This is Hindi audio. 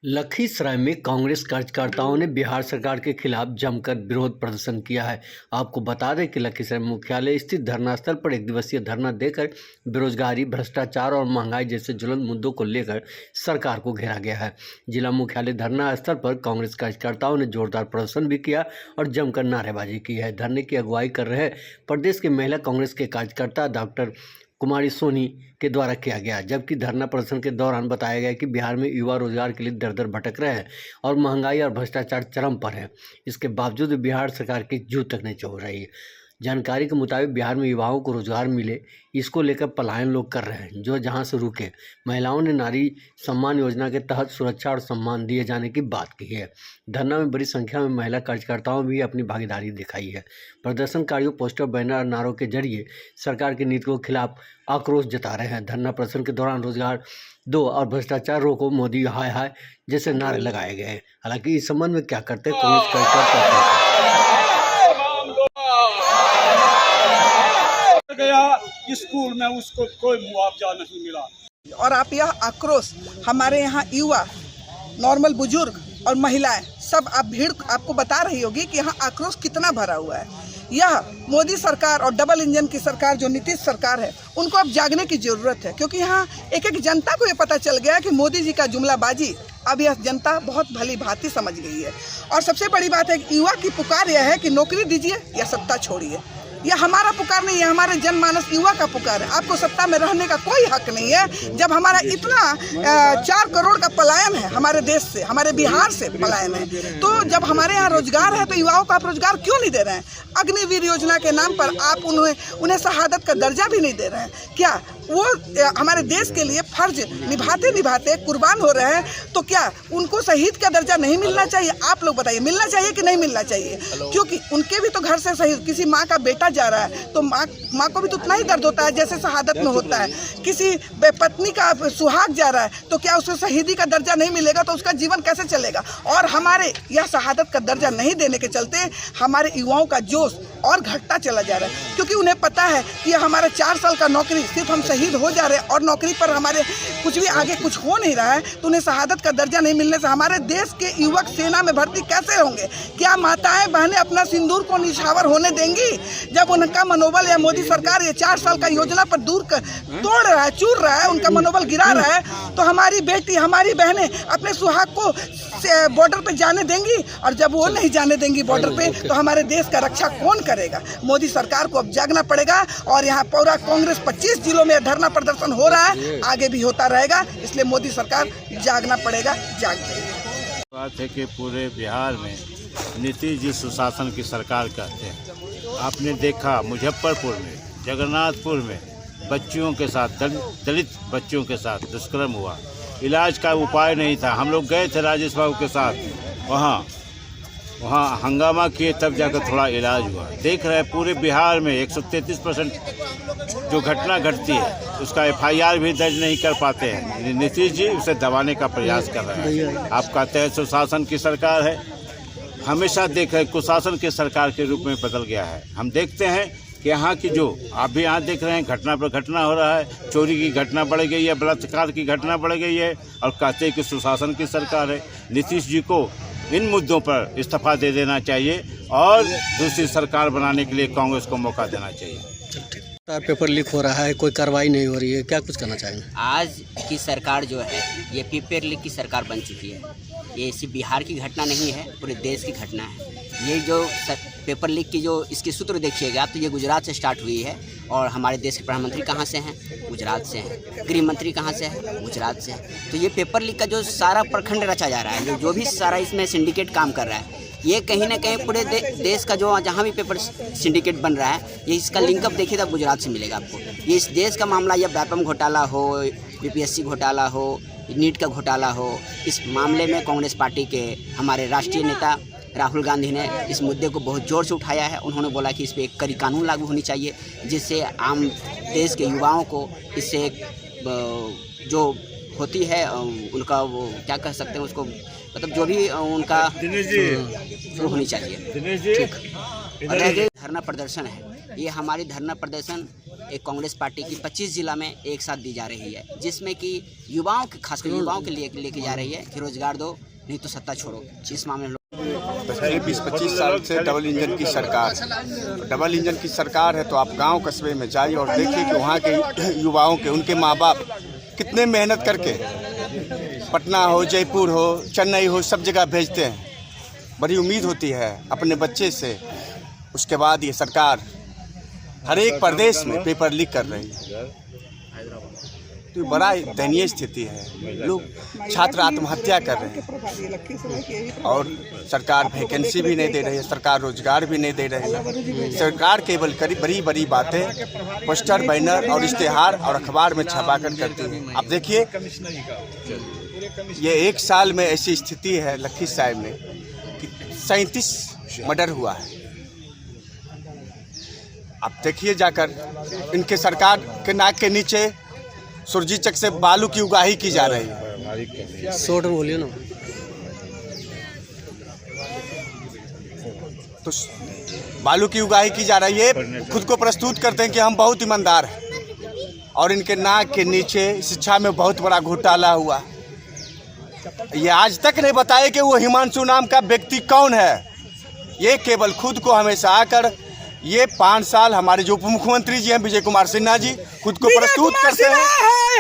लखीसराय में कांग्रेस कार्यकर्ताओं ने बिहार सरकार के खिलाफ जमकर विरोध प्रदर्शन किया है। आपको बता दें कि लखीसराय मुख्यालय स्थित धरना स्थल पर एक दिवसीय धरना देकर बेरोजगारी, भ्रष्टाचार और महंगाई जैसे ज्वलंत मुद्दों को लेकर सरकार को घेरा गया है। जिला मुख्यालय धरना स्थल पर कांग्रेस कार्यकर्ताओं ने जोरदार प्रदर्शन भी किया और जमकर नारेबाजी की है। धरने की अगुवाई कर रहे प्रदेश के महिला कांग्रेस के कार्यकर्ता डॉक्टर कुमारी सोनी के द्वारा किया गया, जबकि धरना प्रदर्शन के दौरान बताया गया कि बिहार में युवा रोजगार के लिए दर दर भटक रहे हैं और महंगाई और भ्रष्टाचार चरम पर है। इसके बावजूद बिहार सरकार की जूं तक नहीं छोड़ रही है। जानकारी के मुताबिक बिहार में युवाओं को रोजगार मिले, इसको लेकर पलायन लोग कर रहे हैं, जो जहां से रुके। महिलाओं ने नारी सम्मान योजना के तहत सुरक्षा और सम्मान दिए जाने की बात की है। धरना में बड़ी संख्या में महिला कार्यकर्ताओं भी अपनी भागीदारी दिखाई है। प्रदर्शनकारियों पोस्टर, बैनर और नारों के जरिए सरकार की नीतियों के खिलाफ आक्रोश जता रहे हैं। धरना प्रदर्शन के दौरान रोजगार दो और भ्रष्टाचार रोको, मोदी हाय हाय जैसे नारे लगाए गए। हालांकि इस संबंध में क्या करते कांग्रेस कार्यकर्ता गया स्कूल में उसको कोई मुआवजा नहीं मिला। और आप यह आक्रोश हमारे यहाँ युवा, नॉर्मल बुजुर्ग और महिलाएं सब आप भीड़ आपको बता रही होगी कि यहाँ आक्रोश कितना भरा हुआ है। यह मोदी सरकार और डबल इंजन की सरकार जो नीतीश सरकार है, उनको अब जागने की जरूरत है, क्योंकि यहाँ एक एक जनता को ये पता चल गया कि मोदी जी का जुमलाबाजी अब यह जनता बहुत भली भांति समझ गई है। और सबसे बड़ी बात है कि युवा की पुकार यह है कि नौकरी दीजिए या सत्ता छोड़िए। यह हमारा पुकार नहीं है, हमारे जनमानस युवा का पुकार है। आपको सत्ता में रहने का कोई हक नहीं है जब हमारा इतना 4 करोड़ का पलायन है हमारे देश से, हमारे बिहार से पलायन है। तो जब हमारे यहाँ रोजगार है तो युवाओं को आप रोजगार क्यों नहीं दे रहे हैं? अग्निवीर योजना के नाम पर आप उन्हें शहादत का दर्जा भी नहीं दे रहे हैं। क्या वो हमारे देश के लिए फर्ज निभाते निभाते कुर्बान हो रहे हैं, तो क्या उनको शहीद का दर्जा नहीं मिलना चाहिए? आप लोग बताइए, मिलना चाहिए कि नहीं मिलना चाहिए? क्योंकि उनके भी तो घर से शहीद, किसी माँ का बेटा जा रहा है तो माँ को भी तो उतना ही दर्द होता है जैसे शहादत में होता है। किसी पत्नी का सुहाग जा रहा है तो क्या उसको शहीदी का दर्जा नहीं मिलेगा? तो उसका जीवन कैसे चलेगा? और हमारे यह शहादत का दर्जा नहीं देने के चलते हमारे युवाओं का जोश और घटता चला जा रहा है, क्योंकि उन्हें पता है कि हमारा 4 साल का नौकरी सिर्फ हम शहीद हो जा रहे हैं और नौकरी पर हमारे कुछ भी आगे कुछ हो नहीं रहा है। तो उन्हें शहादत का दर्जा नहीं मिलने से हमारे देश के युवक सेना में भर्ती कैसे होंगे? क्या माताएं बहनें अपना सिंदूर को निछावर होने देंगी जब उनका मनोबल या मोदी सरकार ये 4 साल का योजना पर तोड़ रहा है, चूर रहा है, उनका मनोबल गिरा रहा है? तो हमारी बेटी, हमारी बहनें अपने सुहाग को बॉर्डर पे जाने देंगी? और जब वो नहीं जाने देंगी बॉर्डर पे तो हमारे देश का रक्षा कौन करेगा? मोदी सरकार को अब जागना पड़ेगा। और यहाँ पूरा कांग्रेस 25 जिलों में धरना प्रदर्शन हो रहा है, आगे भी होता रहेगा, इसलिए मोदी सरकार जागना पड़ेगा, जाग जाएगी। बात है कि पूरे बिहार में नीतीश जी सुशासन की सरकार कहते हैं। आपने देखा मुजफ्फरपुर में, जगन्नाथपुर में बच्चियों के साथ, दलित बच्चियों के साथ दुष्कर्म हुआ, इलाज का उपाय नहीं था। हम लोग गए थे राजेश बाबू के साथ, वहाँ हंगामा किए, तब जाकर थोड़ा इलाज हुआ। देख रहे हैं पूरे बिहार में 133% जो घटना घटती है उसका FIR भी दर्ज नहीं कर पाते हैं। नीतीश जी उसे दबाने का प्रयास कर रहे हैं। आप कहते हैं सुशासन की सरकार है, हमेशा देख रहे कुशासन की सरकार के रूप में बदल गया है। हम देखते हैं कि यहाँ की जो आप भी यहाँ देख रहे हैं घटना पर घटना हो रहा है, चोरी की घटना बढ़ गई है, बलात्कार की घटना बढ़ गई है, और कहते हैं कि सुशासन की सरकार है। नीतीश जी को इन मुद्दों पर इस्तीफा दे देना चाहिए और दूसरी सरकार बनाने के लिए कांग्रेस को मौका देना चाहिए। पेपर लीक हो रहा है, कोई कार्रवाई नहीं हो रही है, क्या कुछ करना चाहेंगे? आज की सरकार जो है ये पेपर लीक की सरकार बन चुकी है। ये सिर्फ बिहार की घटना नहीं है, पूरे देश की घटना है। ये जो पेपर लीक की जो इसके सूत्र देखिएगा तो ये गुजरात से स्टार्ट हुई है। और हमारे देश के प्रधानमंत्री कहाँ से हैं? गुजरात से हैं। गृह मंत्री कहाँ से हैं? गुजरात से हैं। तो ये पेपर लीक का जो सारा प्रखंड रचा जा रहा है, जो भी सारा इसमें सिंडिकेट काम कर रहा है, ये कहीं ना कहीं पूरे देश का जो जहाँ भी पेपर सिंडिकेट बन रहा है, ये इसका लिंकअप देखिए तो गुजरात से मिलेगा आपको। ये इस देश का मामला, या व्यापम घोटाला हो, UPSC घोटाला हो, नीट का घोटाला हो, इस मामले में कांग्रेस पार्टी के हमारे राष्ट्रीय नेता राहुल गांधी ने इस मुद्दे को बहुत ज़ोर से उठाया है। उन्होंने बोला कि इस पर एक कड़ी कानून लागू होनी चाहिए, जिससे आम देश के युवाओं को इससे जो होती है उनका वो क्या कह सकते हैं उसको, मतलब जो भी उनका शुरू होनी चाहिए। ठीक। और धरना प्रदर्शन है, ये हमारी धरना प्रदर्शन एक कांग्रेस पार्टी की 25 जिला में एक साथ दी जा रही है, जिसमें कि युवाओं के, खासकर युवाओं के लिए लेके जा रही है कि रोजगार दो नहीं तो सत्ता छोड़ो। इस मामले में पिछले 20-25 साल से डबल इंजन की सरकार, डबल इंजन की सरकार है, तो आप गांव कस्बे में जाइए और देखिए कि वहाँ के युवाओं के, उनके माँ बाप कितने मेहनत करके पटना हो, जयपुर हो, चेन्नई हो, सब जगह भेजते हैं। बड़ी उम्मीद होती है अपने बच्चे से। उसके बाद ये सरकार हर एक प्रदेश में पेपर लीक कर रही है, तो बड़ा दयनीय स्थिति है। लोग छात्र आत्महत्या कर रहे हैं और सरकार वैकेंसी भी नहीं दे रही है, सरकार रोजगार भी नहीं दे रही है। सरकार केवल बड़ी बड़ी बातें पोस्टर, बैनर और इश्तेहार और अखबार में छपा कर करती है। आप देखिए, ये एक साल में ऐसी स्थिति है लखीसराय में कि 37 मर्डर हुआ है। आप देखिए जाकर, इनके सरकार के नाक के नीचे सुरजीचक से बालू की उगाही की जा रही है। शॉर्ट में बोलिए ना। तो बालू की उगाही की जा रही है। खुद को प्रस्तुत करते हैं कि हम बहुत ईमानदार हैं और इनके नाक के नीचे शिक्षा में बहुत बड़ा घोटाला हुआ। ये आज तक नहीं बताए कि वो हिमांशु नाम का व्यक्ति कौन है। ये केवल खुद को हमेशा आकर, ये 5 साल हमारे जो उप मुख्यमंत्री जी हैं विजय कुमार सिन्हा जी, खुद को प्रस्तुत करते हैं